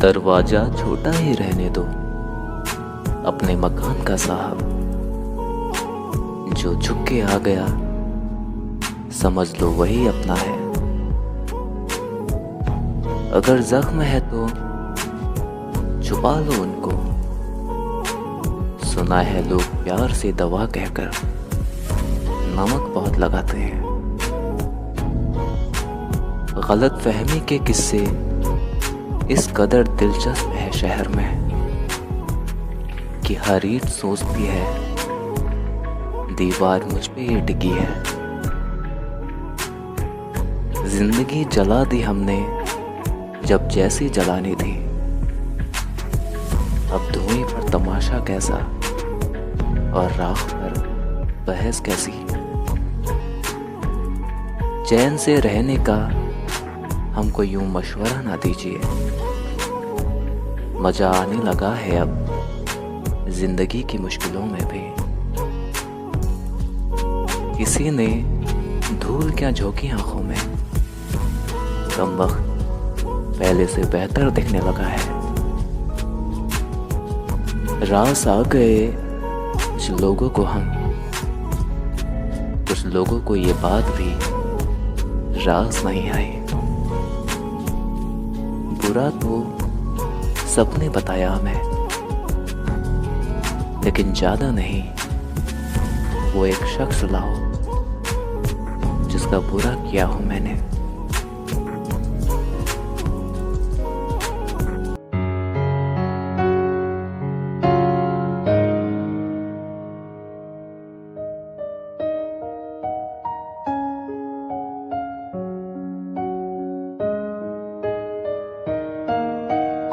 दरवाजा छोटा ही रहने दो अपने मकान का साहब। जो झुक के आ गया समझ लो वही अपना है। अगर जख्म है तो छुपा लो उनको। सुना है लोग प्यार से दवा कहकर नमक बहुत लगाते हैं। गलत फहमी के किस्से इस कदर दिलचस्प है शहर में कि हर ईंट सोचती है दीवार मुझ पे ही टिकी है। जिंदगी जला दी हमने जब जैसी जलानी थी। अब धुएं पर तमाशा कैसा और राख पर बहस कैसी। चैन से रहने का हमको यूं मशवरा ना दीजिए। मजा आने लगा है अब जिंदगी की मुश्किलों में भी। किसी ने धूल क्या झोंकी आंखों में। कम वक्त पहले से बेहतर दिखने लगा है। रास आ गए कुछ लोगों को हम, कुछ लोगों को ये बात भी रास नहीं आई। बुरा तो सबने बताया हमें, लेकिन ज्यादा नहीं। वो एक शख्स लाओ जिसका बुरा किया हो मैंने।